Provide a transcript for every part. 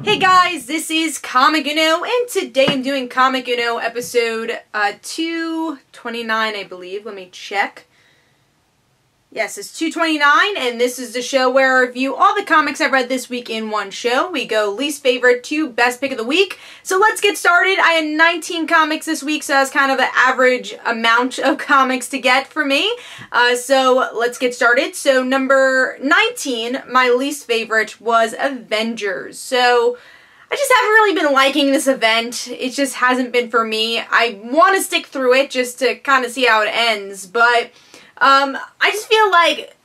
Hey guys, this is Comic Uno, and today I'm doing Comic Uno episode 229, I believe. Let me check. Yes, it's 229, and this is the show where I review all the comics I've read this week in one show. We go least favorite to best pick of the week. So let's get started. I had 19 comics this week, so that's kind of the average amount of comics to get for me. So let's get started. So number 19, my least favorite, was Avengers. So I just haven't really been liking this event. It just hasn't been for me. I want to stick through it just to kind of see how it ends, but I just feel like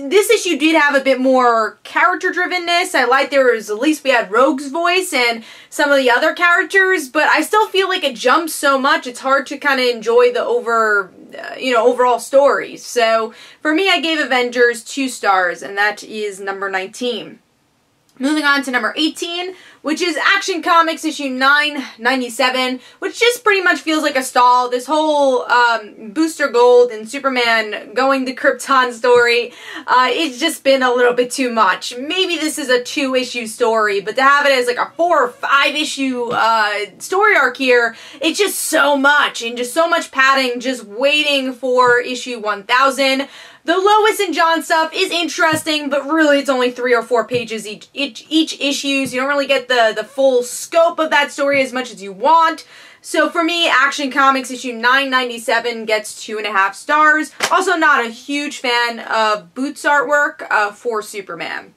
this issue did have a bit more character-drivenness. I like at least we had Rogue's voice and some of the other characters, but I still feel like it jumps so much, it's hard to kind of enjoy the overall story. So, for me, I gave Avengers 2 stars, and that is number 19. Moving on to number 18, which is Action Comics issue 997, which just pretty much feels like a stall. This whole Booster Gold and Superman going to Krypton story, it's just been a little bit too much. Maybe this is a 2-issue story, but to have it as like a 4 or 5-issue story arc here, it's just so much, and just so much padding, just waiting for issue 1000. The Lois and John stuff is interesting, but really it's only 3 or 4 pages each issue, so you don't really get the full scope of that story as much as you want. So for me, Action Comics issue 997 gets 2.5 stars. Also not a huge fan of Boots artwork for Superman.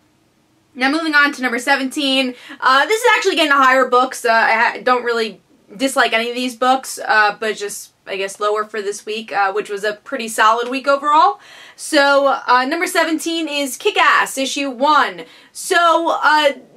Now moving on to number 17, this is actually getting a higher books. I don't really dislike any of these books, but just, I guess, lower for this week, which was a pretty solid week overall. So, number 17 is Kick-Ass, issue 1. So,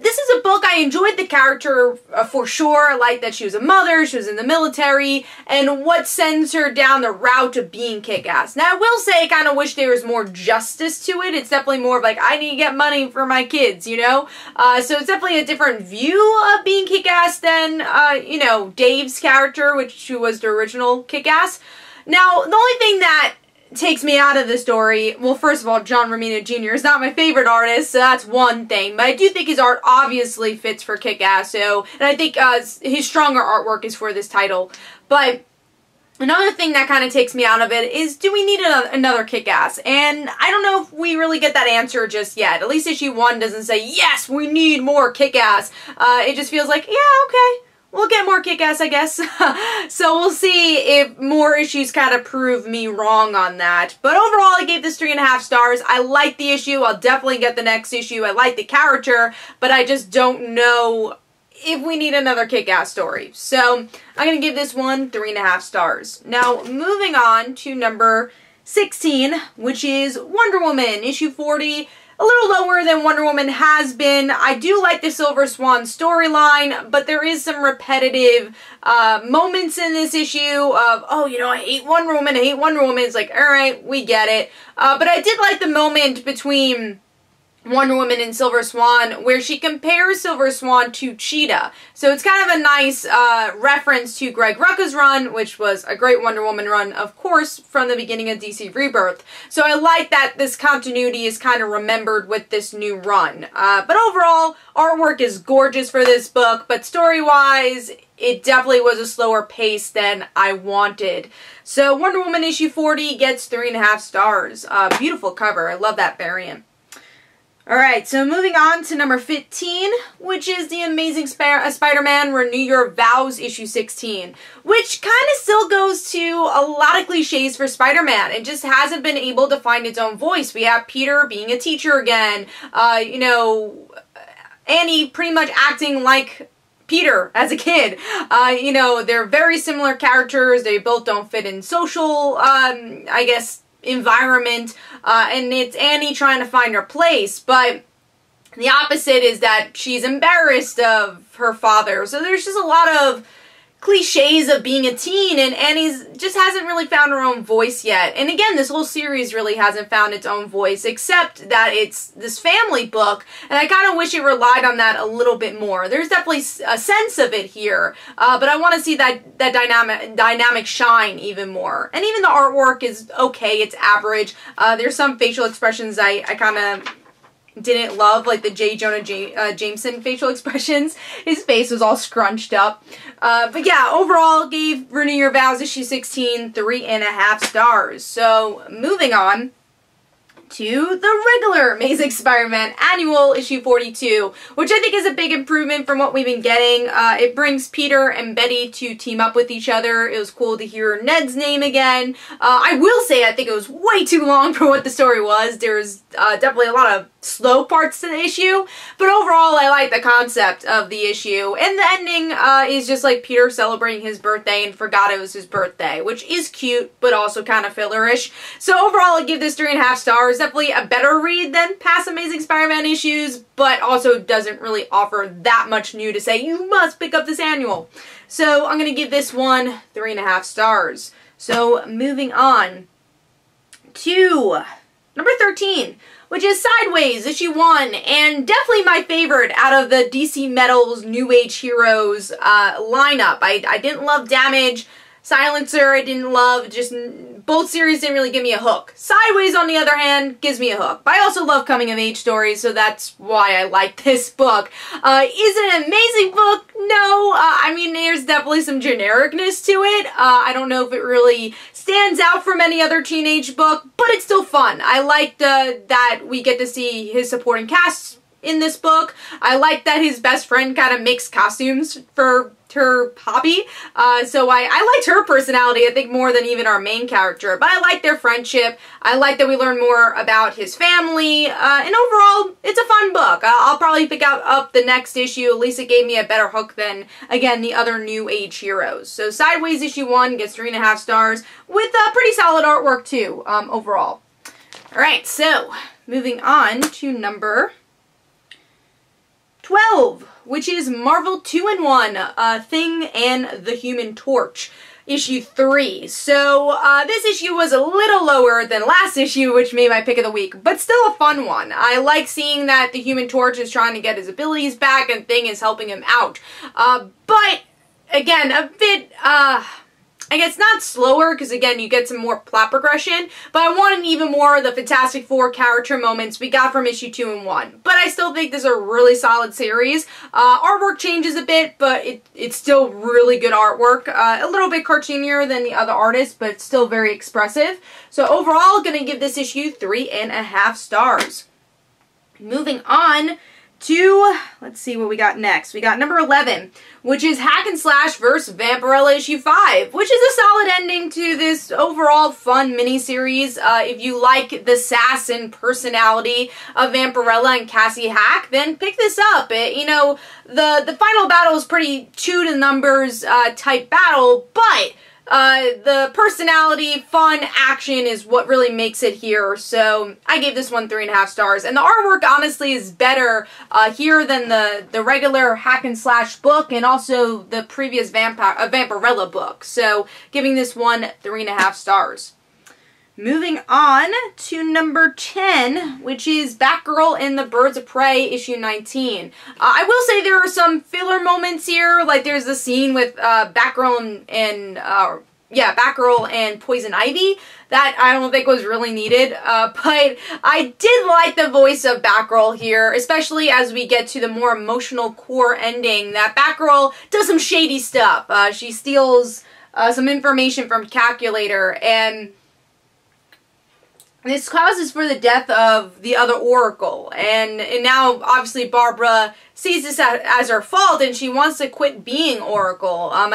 this is a book, I enjoyed the character for sure. I like that she was a mother, she was in the military, and what sends her down the route of being Kick-Ass. Now, I will say I kind of wish there was more justice to it. It's definitely more of like, I need to get money for my kids, you know? So it's definitely a different view of being Kick-Ass than, you know, Dave's character, which was the original Kick-Ass. Now, the only thing that takes me out of the story, well, first of all, John Romita Jr. is not my favorite artist, so that's one thing, but I do think his art obviously fits for Kick-Ass, so, and I think his stronger artwork is for this title. But another thing that kind of takes me out of it is, do we need another Kick-Ass? And I don't know if we really get that answer just yet. At least issue 1 doesn't say, yes, we need more Kick-Ass. It just feels like, yeah, okay. We'll get more Kick-Ass, I guess. So we'll see if more issues kind of prove me wrong on that. But overall, I gave this 3.5 stars. I like the issue. I'll definitely get the next issue. I like the character, but I just don't know if we need another Kick-Ass story. So I'm going to give this one 3.5 stars. Now, moving on to number 16, which is Wonder Woman, issue 40. A little lower than Wonder Woman has been. I do like the Silver Swan storyline, but there is some repetitive moments in this issue of, oh, you know, I hate Wonder Woman, I hate Wonder Woman. It's like, alright, we get it. But I did like the moment between Wonder Woman and Silver Swan, where she compares Silver Swan to Cheetah. So it's kind of a nice reference to Greg Rucka's run, which was a great Wonder Woman run, of course, from the beginning of DC Rebirth. So I like that this continuity is kind of remembered with this new run. But overall, artwork is gorgeous for this book, but story-wise, it definitely was a slower pace than I wanted. So Wonder Woman issue 40 gets 3.5 stars. Beautiful cover. I love that variant. Alright, so moving on to number 15, which is the Amazing Spider-Man Renew Your Vows issue 16, which kind of still goes to a lot of cliches for Spider-Man. It just hasn't been able to find its own voice. We have Peter being a teacher again, you know, Annie pretty much acting like Peter as a kid. You know, they're very similar characters. They both don't fit in social, I guess, environment, and it's Annie trying to find her place, but the opposite is that she's embarrassed of her father. So there's just a lot of cliches of being a teen, and Annie's just hasn't really found her own voice yet. And again, this whole series really hasn't found its own voice, except that it's this family book, and I kind of wish it relied on that a little bit more. There's definitely a sense of it here, but I want to see that dynamic shine even more. And even the artwork is okay, it's average. There's some facial expressions I kind of didn't love, like, the J. Jonah Jameson facial expressions. His face was all scrunched up. But yeah, overall, gave Renew Your Vows issue 16 3.5 stars. So, moving on to the regular Amazing Spider-Man Annual issue 42, which I think is a big improvement from what we've been getting. It brings Peter and Betty to team up with each other. It was cool to hear Ned's name again. I will say I think it was way too long for what the story was. There's definitely a lot of slow parts to the issue, but overall I like the concept of the issue, and the ending is just like Peter celebrating his birthday and forgot it was his birthday, which is cute but also kind of fillerish. So overall I give this 3.5 stars. Definitely a better read than past Amazing Spider-Man issues, but also doesn't really offer that much new to say you must pick up this annual. So I'm gonna give this one 3.5 stars. So moving on to number 13, which is Sideways, issue 1, and definitely my favorite out of the DC Metals New Age Heroes lineup. I didn't love Damage, Silencer I didn't love, just both series didn't really give me a hook. Sideways, on the other hand, gives me a hook. But I also love coming of age stories, so that's why I like this book. Is it an amazing book? No. I mean, there's definitely some genericness to it. I don't know if it really stands out from any other teenage book, but it's still fun. I liked that we get to see his supporting cast in this book. I like that his best friend kind of makes costumes for her hobby. So I liked her personality, I think, more than even our main character. But I like their friendship. I like that we learn more about his family. And overall, it's a fun book. I'll probably pick up the next issue. At least it gave me a better hook than, again, the other New Age heroes. So Sideways issue 1 gets 3.5 stars with pretty solid artwork too, overall. Alright, so moving on to number 12, which is Marvel 2-in-1, Thing and the Human Torch, issue 3. So, this issue was a little lower than last issue, which made my pick of the week, but still a fun one. I like seeing that the Human Torch is trying to get his abilities back and Thing is helping him out. But, again, a bit, I guess not slower, because again, you get some more plot progression, but I wanted even more of the Fantastic Four character moments we got from issue 2 and 1. But I still think this is a really solid series. Artwork changes a bit, but it's still really good artwork. A little bit cartoonier than the other artists, but still very expressive. So overall, gonna give this issue 3.5 stars. Moving on to, let's see what we got next. We got number 11, which is Hack and Slash vs. Vampirella issue 5, which is a solid ending to this overall fun miniseries. If you like the sass and personality of Vampirella and Cassie Hack, then pick this up. You know, the final battle is pretty two-to-numbers type battle, but the personality, fun, action is what really makes it here. So I gave this one 3.5 stars. And the artwork honestly is better here than the regular Hack and Slash book and also the previous Vampirella book. So giving this one 3.5 stars. Moving on to number 10, which is Batgirl and the Birds of Prey, issue 19. I will say there are some filler moments here, like there's the scene with Batgirl and Poison Ivy that I don't think was really needed, but I did like the voice of Batgirl here, especially as we get to the more emotional core ending, that Batgirl does some shady stuff. She steals some information from Calculator, and this causes for the death of the other Oracle, and now obviously Barbara sees this as her fault and she wants to quit being Oracle. One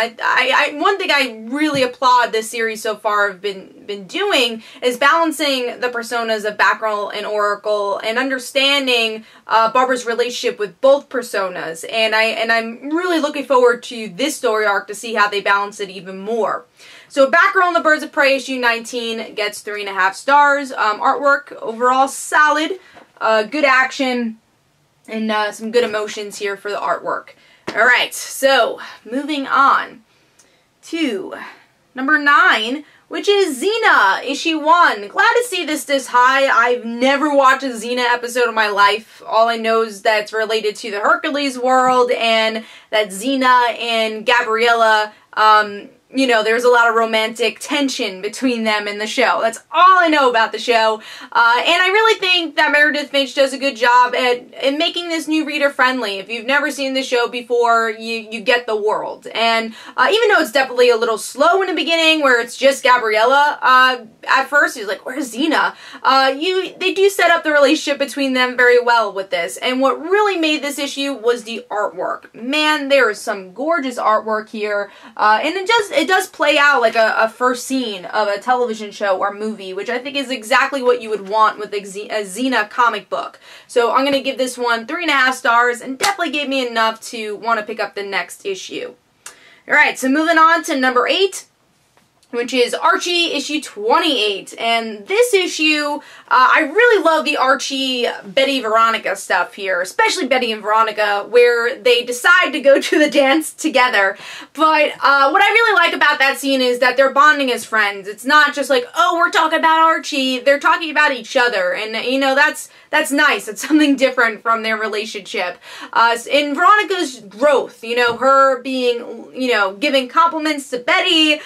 thing I really applaud this series so far have been doing is balancing the personas of Batgirl and Oracle and understanding Barbara's relationship with both personas, and I'm really looking forward to this story arc to see how they balance it even more. So Batgirl and the Birds of Prey issue 19 gets 3.5 stars. Artwork overall solid, good action, and some good emotions here for the artwork. Alright, so moving on to number 9, which is Xena, issue 1. Glad to see this high. I've never watched a Xena episode in my life. All I know is that it's related to the Hercules world and that Xena and Gabriella, you know, there's a lot of romantic tension between them in the show. That's all I know about the show. And I really think that Meredith Finch does a good job at making this new reader friendly. If you've never seen the show before, you get the world. And even though it's definitely a little slow in the beginning, where it's just Gabriella, at first you're like, where's Xena? They do set up the relationship between them very well with this. And what really made this issue was the artwork. Man, there is some gorgeous artwork here. And it does play out like a first scene of a television show or movie, which I think is exactly what you would want with a Xena comic book. So I'm going to give this one 3.5 stars, and definitely gave me enough to want to pick up the next issue. Alright, so moving on to number 8, which is Archie issue 28. And this issue, I really love the Archie, Betty, Veronica stuff here, especially Betty and Veronica, where they decide to go to the dance together. But what I really like about that scene is that they're bonding as friends. It's not just like, oh, we're talking about Archie. They're talking about each other. And, you know, that's nice. It's something different from their relationship. In Veronica's growth, you know, her being, you know, giving compliments to Betty,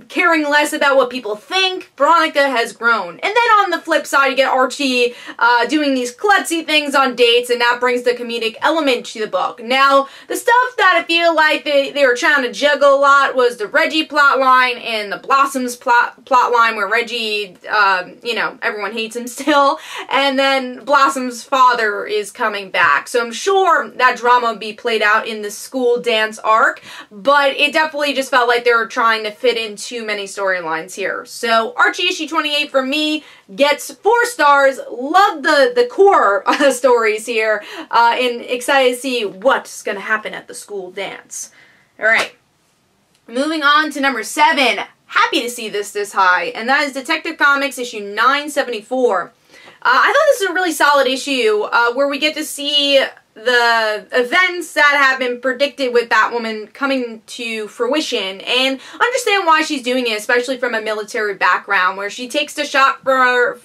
caring less about what people think, Veronica has grown. And then on the flip side, you get Archie doing these klutzy things on dates, and that brings the comedic element to the book. Now, the stuff that I feel like they were trying to juggle a lot was the Reggie plotline and the Blossoms plotline, where Reggie, you know, everyone hates him still, and then Blossom's father is coming back. So I'm sure that drama would be played out in the school dance arc, but it definitely just felt like they were trying to fit in too many storylines here. So Archie issue 28 for me gets 4 stars. Love the core stories here, and excited to see what's going to happen at the school dance. Alright, moving on to number 7. Happy to see this high, and that is Detective Comics issue 974. I thought this was a really solid issue where we get to see the events that have been predicted with Batwoman coming to fruition, and understand why she's doing it, especially from a military background, where she takes the shot for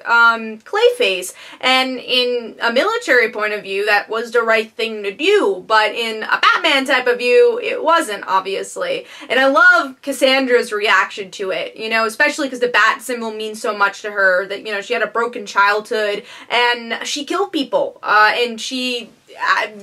Clayface, and in a military point of view, that was the right thing to do, but in a Batman type of view, it wasn't, obviously. And I love Cassandra's reaction to it, you know, especially because the bat symbol means so much to her, that, you know, she had a broken childhood, and she killed people, and she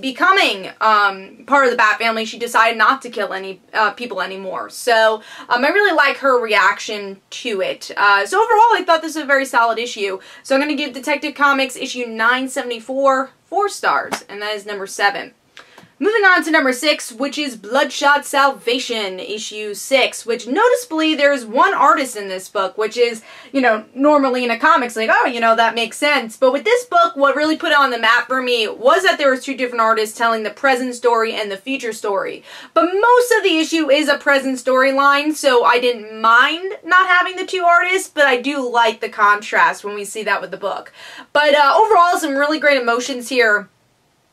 becoming part of the Bat family, she decided not to kill any people anymore. So I really like her reaction to it. So overall, I thought this was a very solid issue. So I'm going to give Detective Comics issue 974 4 stars, and that is number 7. Moving on to number 6, which is Bloodshot Salvation, issue 6, which noticeably there's one artist in this book, which is, you know, normally in a comics, like, oh, you know, that makes sense. But with this book, what really put it on the map for me was that there was 2 different artists telling the present story and the future story. But most of the issue is a present storyline, so I didn't mind not having the 2 artists, but I do like the contrast when we see that with the book. But overall, some really great emotions here,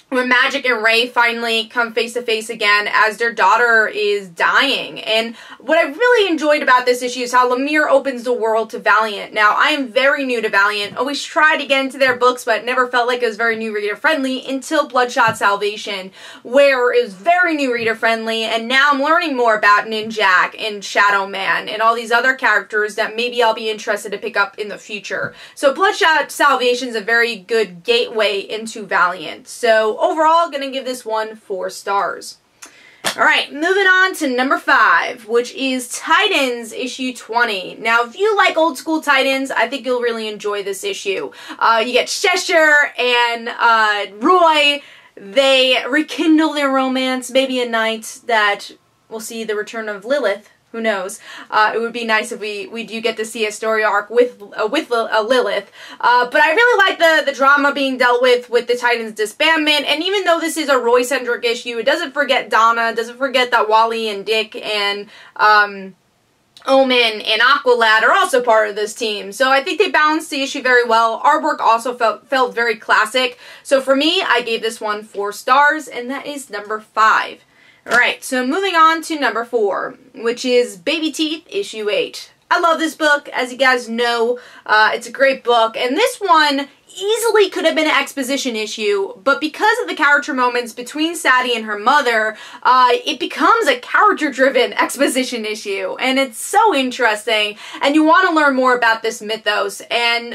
when Magic and Ray finally come face to face again as their daughter is dying. And what I really enjoyed about this issue is how Lemire opens the world to Valiant. Now, I am very new to Valiant, always tried to get into their books, but never felt like it was very new reader friendly until Bloodshot Salvation, where it was very new reader friendly, and now I'm learning more about Ninjak and Shadow Man and all these other characters that maybe I'll be interested to pick up in the future. So Bloodshot Salvation is a very good gateway into Valiant. So overall, gonna give this one 4 stars. Alright, moving on to number 5, which is Titans issue 20. Now, if you like old school Titans, I think you'll really enjoy this issue. You get Cheshire and Roy. They rekindle their romance, maybe a night that we'll see the return of Lilith. Who knows? It would be nice if we do get to see a story arc with Lilith. But I really like the drama being dealt with the Titans disbandment. And even though this is a Roy-centric issue, it doesn't forget Donna, doesn't forget that Wally and Dick and Omen and Aqualad are also part of this team. So I think they balanced the issue very well. Artwork also felt very classic. So for me, I gave this one 4 stars, and that is number 5. Alright, so moving on to number 4, which is Babyteeth, issue 8. I love this book, as you guys know. It's a great book, and this one, easily could have been an exposition issue, but because of the character moments between Sadie and her mother, it becomes a character-driven exposition issue, and it's so interesting, and you want to learn more about this mythos, and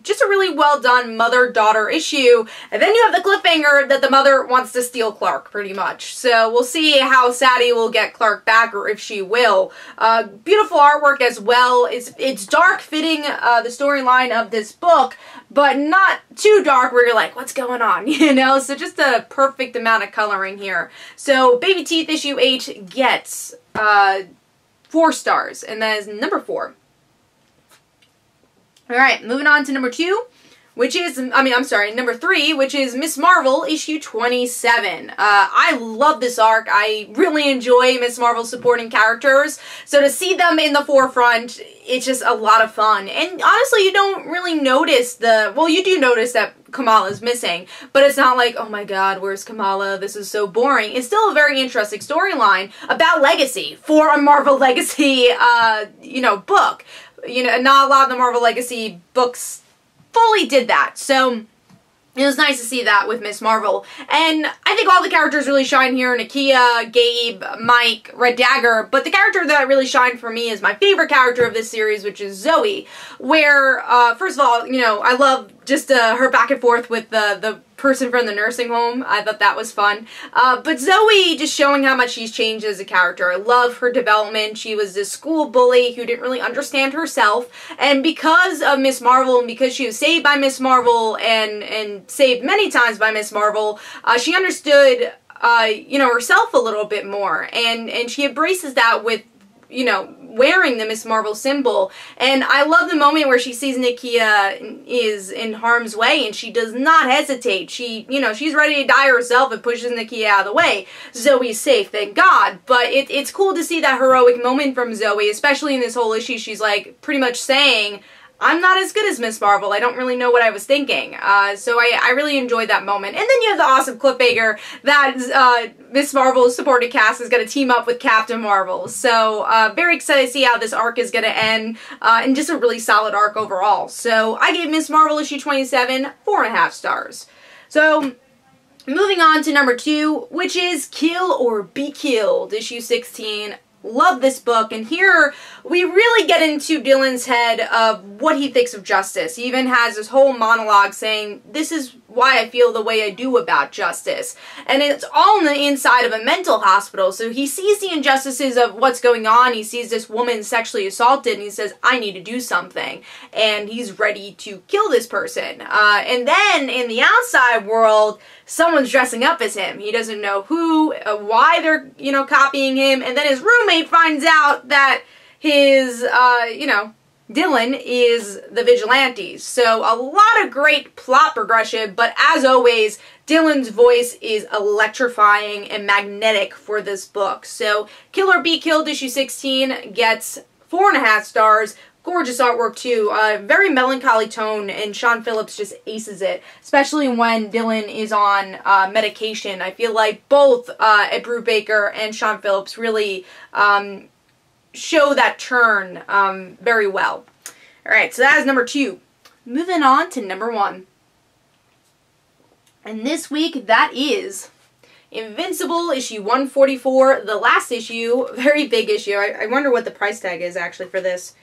just a really well-done mother-daughter issue, and then you have the cliffhanger that the mother wants to steal Clark, pretty much. So we'll see how Sadie will get Clark back, or if she will. Beautiful artwork as well. It's dark fitting the storyline of this book, but not too dark where you're like, what's going on, you know? So just a perfect amount of coloring here. So Babyteeth issue 8 gets 4 stars, and that is number 4. Alright, moving on to number 2, which is, number 3, which is Miss Marvel issue 27. I love this arc. I really enjoy Miss Marvel supporting characters, so to see them in the forefront, it's just a lot of fun. And honestly, you don't really notice well, you do notice that Kamala's missing, but it's not like, oh my god, where's Kamala? This is so boring. It's still a very interesting storyline about legacy for a Marvel Legacy, book. Not a lot of the Marvel Legacy books fully did that, so it was nice to see that with Miss Marvel. And I think all the characters really shine here. Nakia, Gabe, Mike, Red Dagger. But the character that really shined for me is my favorite character of this series, which is Zoe. Where, first of all, I love just her back and forth with the person from the nursing home. I thought that was fun. But Zoe, just showing how much she's changed as a character. I love her development. She was this school bully who didn't really understand herself. And because of Miss Marvel, and because she was saved by Miss Marvel and saved many times by Miss Marvel, she understood, herself a little bit more. And she embraces that with, wearing the Miss Marvel symbol. And I love the moment where she sees Nakia is in harm's way and she does not hesitate. She, she's ready to die herself and pushes Nakia out of the way. Zoe's safe, thank God. But it's cool to see that heroic moment from Zoe, especially in this whole issue. She's like pretty much saying, I'm not as good as Miss Marvel. I don't really know what I was thinking. So I really enjoyed that moment. And then you have the awesome cliffhanger that Miss Marvel's supporting cast is going to team up with Captain Marvel. So very excited to see how this arc is going to end. And just a really solid arc overall. So I gave Miss Marvel issue 27 4.5 stars. So moving on to number 2, which is Kill or Be Killed, issue 16. Love this book, and here we really get into Dylan's head of what he thinks of justice. He even has this whole monologue saying, this is why I feel the way I do about justice. And it's all on the inside of a mental hospital, so he sees the injustices of what's going on. He sees this woman sexually assaulted, and he says, I need to do something. And he's ready to kill this person. And then, in the outside world, someone's dressing up as him. He doesn't know who, why they're, copying him. And then his roommate finds out that his, Dylan is the vigilante. So a lot of great plot progression, but as always, Dylan's voice is electrifying and magnetic for this book. So Kill or Be Killed issue 16 gets 4.5 stars. Gorgeous artwork too, very melancholy tone, and Sean Phillips just aces it, especially when Dylan is on medication. I feel like both Ed Brubaker and Sean Phillips really show that turn very well. Alright, so that is number 2. Moving on to number 1. And this week, that is Invincible, issue 144, the last issue, very big issue. I wonder what the price tag is actually for this.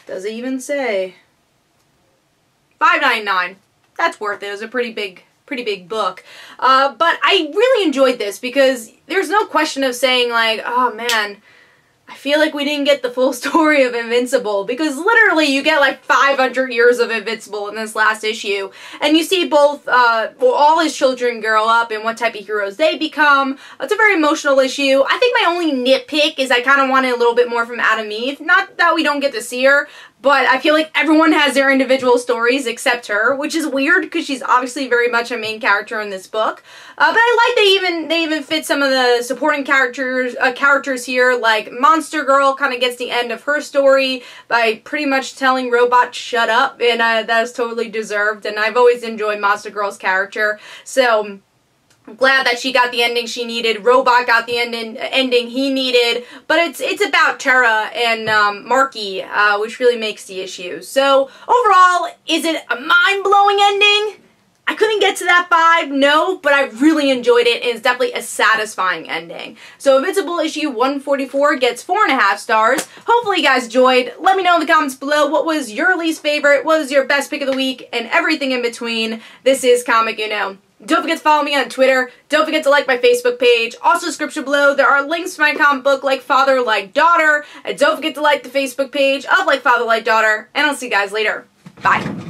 Does it even say? $5.99. That's worth it. It was a pretty big book. But I really enjoyed this because there's no question of saying like, oh man, I feel like we didn't get the full story of Invincible, because literally you get like 500 years of Invincible in this last issue, and you see both, all his children grow up and what type of heroes they become. It's a very emotional issue. I think my only nitpick is I kind of wanted a little bit more from Adam Eve. Not that we don't get to see her, but I feel like everyone has their individual stories except her, which is weird because she's obviously very much a main character in this book. But I like they even fit some of the supporting characters here, like Monster Girl kind of gets the end of her story by pretty much telling Robot shut up, and that is totally deserved. And I've always enjoyed Monster Girl's character, so I'm glad that she got the ending she needed. Robot got the ending he needed. But it's about Tara and Marky, which really makes the issue. So overall, is it a mind-blowing ending? I couldn't get to that vibe, no, but I really enjoyed it, and it's definitely a satisfying ending. So Invincible issue 144 gets 4.5 stars. Hopefully you guys enjoyed. Let me know in the comments below what was your least favorite, what was your best pick of the week, and everything in between. This is Comic Uno. Don't forget to follow me on Twitter. Don't forget to like my Facebook page. Also, description below, there are links to my comic book, Like Father, Like Daughter. And don't forget to like the Facebook page of Like Father, Like Daughter. And I'll see you guys later. Bye.